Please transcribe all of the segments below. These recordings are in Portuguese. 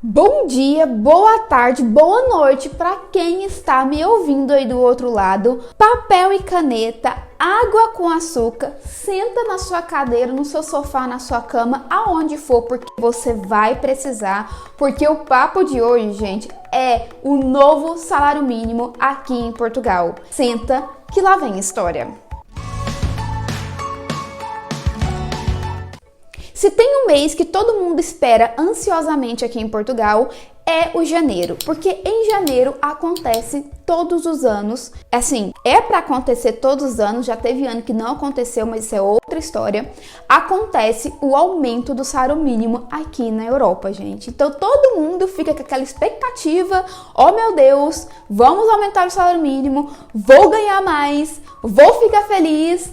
Bom dia, boa tarde, boa noite para quem está me ouvindo aí do outro lado. Papel e caneta, água com açúcar, senta na sua cadeira, no seu sofá, na sua cama, aonde for, porque você vai precisar, porque o papo de hoje, gente, é o novo salário mínimo aqui em Portugal. Senta que lá vem história. Se tem um mês que todo mundo espera ansiosamente aqui em Portugal, é o janeiro, porque em janeiro acontece todos os anos, assim, é para acontecer todos os anos, já teve ano que não aconteceu, mas isso é outra história, acontece o aumento do salário mínimo aqui na Europa, gente. Então todo mundo fica com aquela expectativa, oh meu Deus, vamos aumentar o salário mínimo, vou ganhar mais, vou ficar feliz.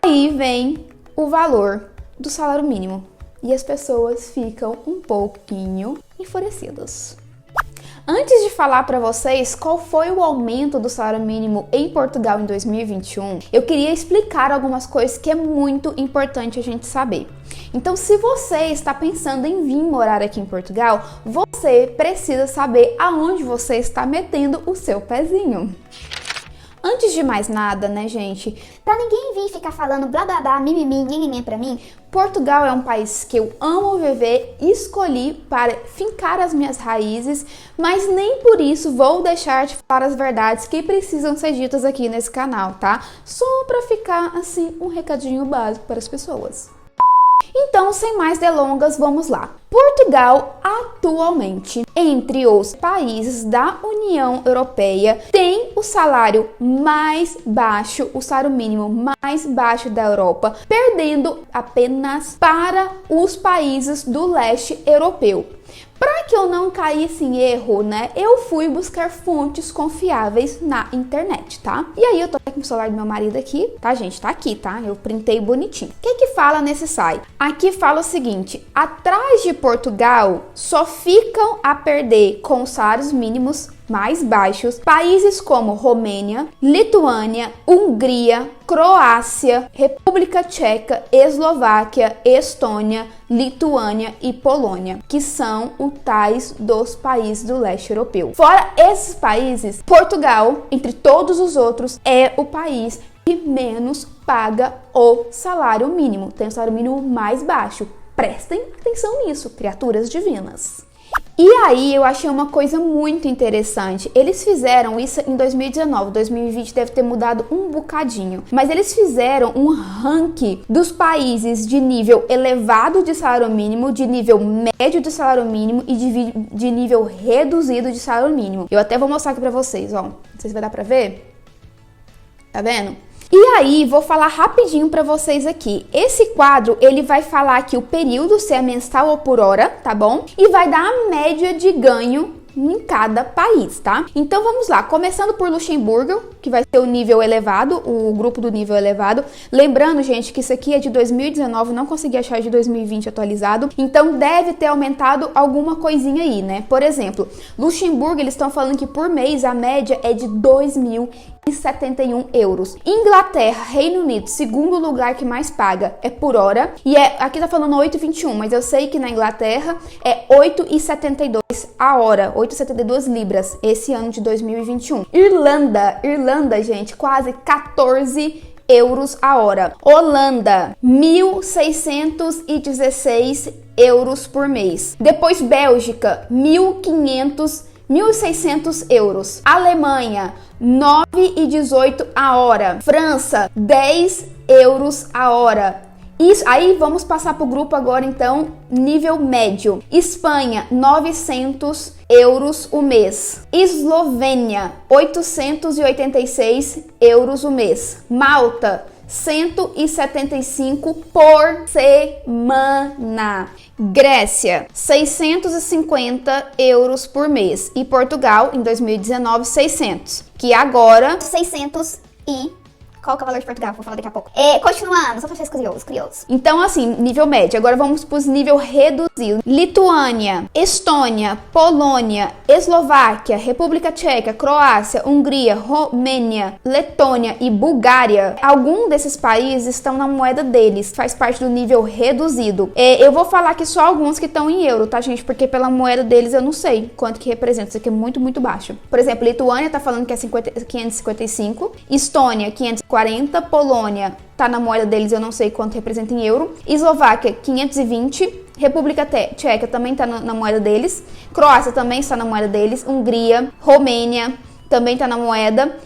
Aí vem o valor do salário mínimo e as pessoas ficam um pouquinho enfurecidas. Antes de falar para vocês qual foi o aumento do salário mínimo em Portugal em 2021, eu queria explicar algumas coisas que é muito importante a gente saber. Então, se você está pensando em vir morar aqui em Portugal, você precisa saber aonde você está metendo o seu pezinho. Antes de mais nada, né, gente, pra ninguém vir ficar falando blá blá blá, mimimi, ninguém pra mim, Portugal é um país que eu amo viver, escolhi para fincar as minhas raízes, mas nem por isso vou deixar de falar as verdades que precisam ser ditas aqui nesse canal, tá? Só pra ficar, assim, um recadinho básico para as pessoas. Então, sem mais delongas, vamos lá. Portugal, atualmente, entre os países da União Europeia, tem o salário mais baixo, o salário mínimo mais baixo da Europa, perdendo apenas para os países do leste europeu. Para que eu não caísse em erro, né, eu fui buscar fontes confiáveis na internet, tá? E aí eu tô com o celular do meu marido aqui, tá, gente? Tá aqui, tá? Eu printei bonitinho. O que fala nesse site? Aqui fala o seguinte: atrás de Portugal só ficam a perder com os salários mínimos mais baixos países como Romênia, Lituânia, Hungria, Croácia, República Tcheca, Eslováquia, Estônia, Lituânia e Polônia, que são os tais dos países do leste europeu. Fora esses países, Portugal, entre todos os outros, é o país que menos paga o salário mínimo. Tem o salário mínimo mais baixo. Prestem atenção nisso, criaturas divinas. E aí eu achei uma coisa muito interessante. Eles fizeram isso em 2019, 2020 deve ter mudado um bocadinho, mas eles fizeram um ranking dos países de nível elevado de salário mínimo, de nível médio de salário mínimo e de nível reduzido de salário mínimo. Eu até vou mostrar aqui pra vocês, ó. Não sei se vai dar pra ver. Tá vendo? E aí, vou falar rapidinho para vocês aqui. Esse quadro, ele vai falar aqui o período, se é mensal ou por hora, tá bom? E vai dar a média de ganho em cada país, tá? Então vamos lá, começando por Luxemburgo, que vai ser o nível elevado, o grupo do nível elevado. Lembrando, gente, que isso aqui é de 2019, não consegui achar de 2020 atualizado, então deve ter aumentado alguma coisinha aí, né? Por exemplo, Luxemburgo, eles estão falando que por mês a média é de 2.071 euros. Inglaterra, Reino Unido, segundo lugar que mais paga é por hora, e aqui tá falando 8,21, mas eu sei que na Inglaterra é 8,72 a hora, 8,72 libras, esse ano de 2021. Irlanda, gente, quase 14 euros a hora. Holanda, 1.616 euros por mês. Depois Bélgica, 1.600 euros. Alemanha, 9,18 a hora. França, 10 euros a hora. Isso, aí vamos passar para o grupo agora, então, nível médio. Espanha, 900 euros o mês. Eslovênia, 886 euros o mês. Malta, 175 por semana. Grécia, 650 euros por mês. E Portugal, em 2019, 600. Que agora... 640 Qual que é o valor de Portugal? Vou falar daqui a pouco. Continuando, só pra vocês curiosos. Então, assim, nível médio. Agora vamos para os nível reduzido. Lituânia, Estônia, Polônia, Eslováquia, República Tcheca, Croácia, Hungria, Romênia, Letônia e Bulgária. Alguns desses países estão na moeda deles. Faz parte do nível reduzido. Eu vou falar aqui só alguns que estão em euro, tá, gente? Porque pela moeda deles eu não sei quanto que representa. Isso aqui é muito, muito baixo. Por exemplo, Lituânia tá falando que é 555. Estônia, 540. Polônia tá na moeda deles, eu não sei quanto representa em euro. Eslováquia, 520. República Tcheca também tá na moeda deles. Croácia também está na moeda deles. Hungria, Romênia também tá na moeda.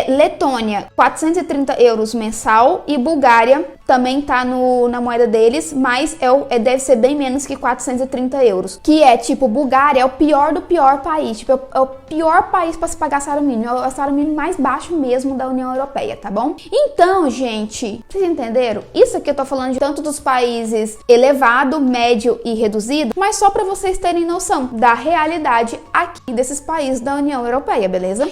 Letônia, 430 euros mensal. E Bulgária também tá na moeda deles, mas deve ser bem menos que 430 euros. Que é, tipo, Bulgária é o pior do pior país. Tipo, é o pior país para se pagar salário mínimo. É o salário mínimo mais baixo mesmo da União Europeia, tá bom? Então, gente, vocês entenderam? Isso aqui eu tô falando de tanto dos países elevado, médio e reduzido, mas só para vocês terem noção da realidade aqui desses países da União Europeia, beleza?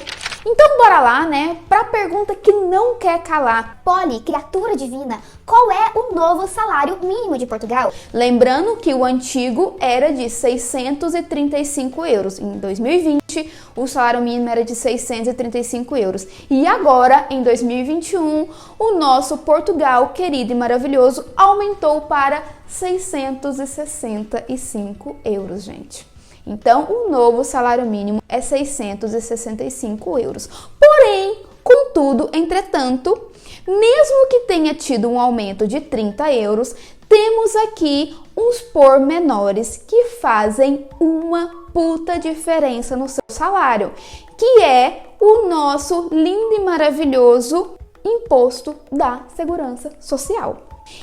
Então, bora lá, né, pra pergunta que não quer calar. Polly, criatura divina, qual é o novo salário mínimo de Portugal? Lembrando que o antigo era de 635 euros. Em 2020, o salário mínimo era de 635 euros. E agora, em 2021, o nosso Portugal querido e maravilhoso aumentou para 665 euros, gente. Então, o novo salário mínimo é 665 euros. Porém, contudo, entretanto, mesmo que tenha tido um aumento de 30 euros, temos aqui uns pormenores que fazem uma puta diferença no seu salário, que é o nosso lindo e maravilhoso imposto da segurança social.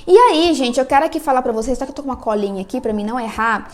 E aí, gente, eu quero aqui falar pra vocês, só que eu tô com uma colinha aqui pra mim não errar,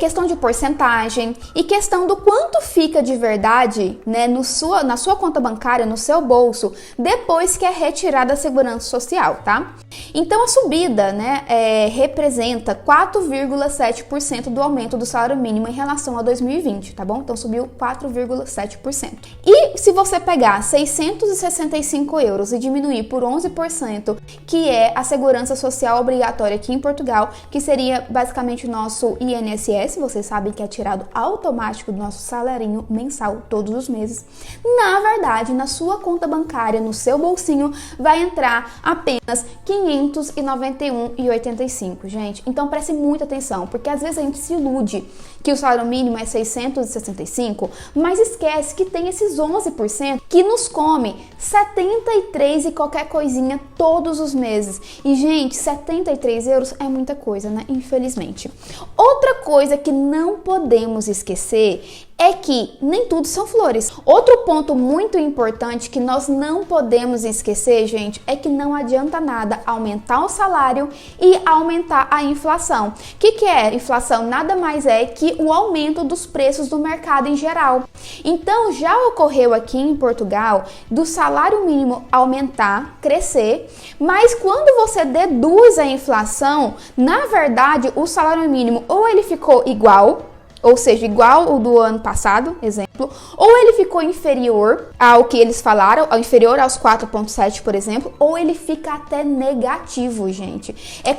questão de porcentagem e questão do quanto fica de verdade, né, na sua conta bancária, no seu bolso, depois que é retirada a segurança social, tá? Então, a subida, né, representa 4,7% do aumento do salário mínimo em relação a 2020, tá bom? Então, subiu 4,7%. E se você pegar 665 euros e diminuir por 11%, que é a segurança social obrigatória aqui em Portugal, que seria basicamente o nosso INSS, vocês sabem que é tirado automático do nosso salarinho mensal todos os meses. Na verdade, na sua conta bancária, no seu bolsinho, vai entrar apenas 591,85, gente. Então preste muita atenção, porque às vezes a gente se ilude que o salário mínimo é 665, mas esquece que tem esses 11% que nos come 73 e qualquer coisinha todos os meses. E, gente, 73 euros é muita coisa, né? Infelizmente. Outra coisa que não podemos esquecer é que nem tudo são flores. Outro ponto muito importante que nós não podemos esquecer, gente, é que não adianta nada aumentar o salário e aumentar a inflação. O que é inflação? Nada mais é que o aumento dos preços do mercado em geral. Então, já ocorreu aqui em Portugal do salário mínimo aumentar, crescer, mas quando você deduz a inflação, na verdade, o salário mínimo ou ele ficou igual, ou seja, igual o do ano passado, exemplo, ou ele ficou inferior ao que eles falaram, inferior aos 4,7, por exemplo, ou ele fica até negativo, gente.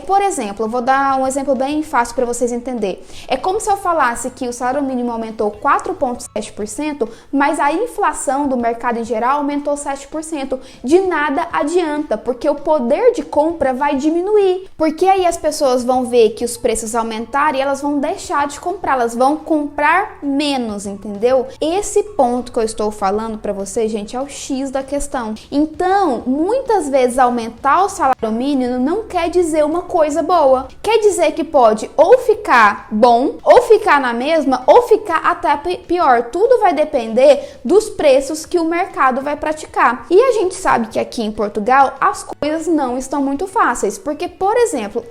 Por exemplo, eu vou dar um exemplo bem fácil para vocês entenderem. É como se eu falasse que o salário mínimo aumentou 4,7%, mas a inflação do mercado em geral aumentou 7%. De nada adianta, porque o poder de compra vai diminuir. Porque aí as pessoas vão ver que os preços aumentaram e elas vão deixar de comprar, elas vão comprar menos, entendeu? Esse ponto que eu estou falando para vocês, gente, é o X da questão. Então, muitas vezes aumentar o salário mínimo não quer dizer uma coisa boa. Quer dizer que pode ou ficar bom, ou ficar na mesma, ou ficar até pior. Tudo vai depender dos preços que o mercado vai praticar. E a gente sabe que aqui em Portugal as coisas não estão muito fáceis, porque, por exemplo,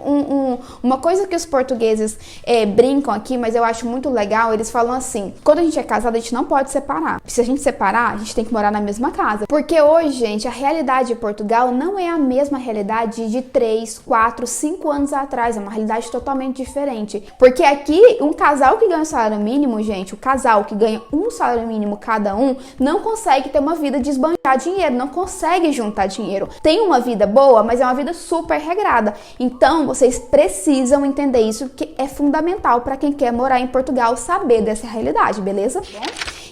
uma coisa que os portugueses brincam aqui, mas eu acho muito muito legal, eles falam assim, quando a gente é casado, a gente não pode separar. Se a gente separar, a gente tem que morar na mesma casa. Porque hoje, gente, a realidade de Portugal não é a mesma realidade de 3, 4, 5 anos atrás. É uma realidade totalmente diferente. Porque aqui, um casal que ganha um salário mínimo, gente, o casal que ganha um salário mínimo cada um, não consegue ter uma vida de esbanjar dinheiro, não consegue juntar dinheiro. Tem uma vida boa, mas é uma vida super regrada. Então, vocês precisam entender isso, que é fundamental para quem quer morar em Portugal, saber dessa realidade, beleza?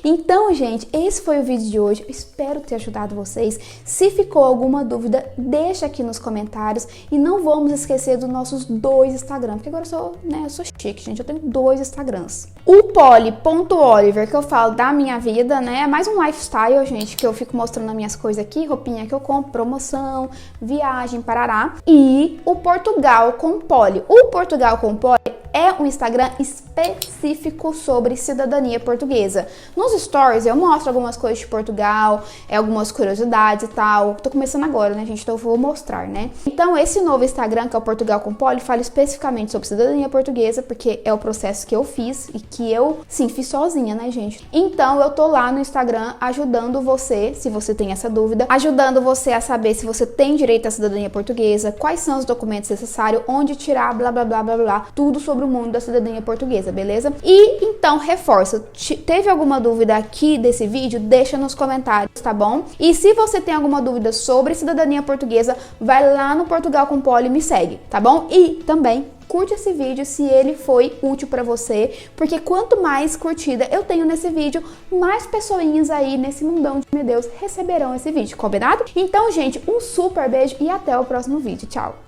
Então, gente, esse foi o vídeo de hoje. Eu espero ter ajudado vocês. Se ficou alguma dúvida, deixa aqui nos comentários. E não vamos esquecer dos nossos 2 Instagrams, porque agora eu sou chique, gente. Eu tenho 2 Instagrams. O poli.oliver, que eu falo da minha vida, né? É mais um lifestyle, gente, que eu fico mostrando as minhas coisas aqui, roupinha que eu compro, promoção, viagem, parará. E o Portugal com Poli. O Portugal com Poli é um Instagram específico sobre cidadania portuguesa. Nos stories eu mostro algumas coisas de Portugal, algumas curiosidades e tal. Tô começando agora, né, gente? Então eu vou mostrar, né? Então esse novo Instagram, que é o Portugal com Poli, fala especificamente sobre cidadania portuguesa, porque é o processo que eu fiz e que eu, sim, fiz sozinha, né, gente? Então eu tô lá no Instagram ajudando você, se você tem essa dúvida, ajudando você a saber se você tem direito à cidadania portuguesa, quais são os documentos necessários, onde tirar, blá, blá, blá, blá, blá, tudo sobre o mundo da cidadania portuguesa, beleza? E então, reforço, teve alguma dúvida aqui desse vídeo? Deixa nos comentários, tá bom? E se você tem alguma dúvida sobre cidadania portuguesa, vai lá no Portugal com Poli e me segue, tá bom? E também curte esse vídeo se ele foi útil pra você, porque quanto mais curtida eu tenho nesse vídeo, mais pessoinhas aí nesse mundão de meu Deus receberão esse vídeo, combinado? Então, gente, um super beijo e até o próximo vídeo. Tchau!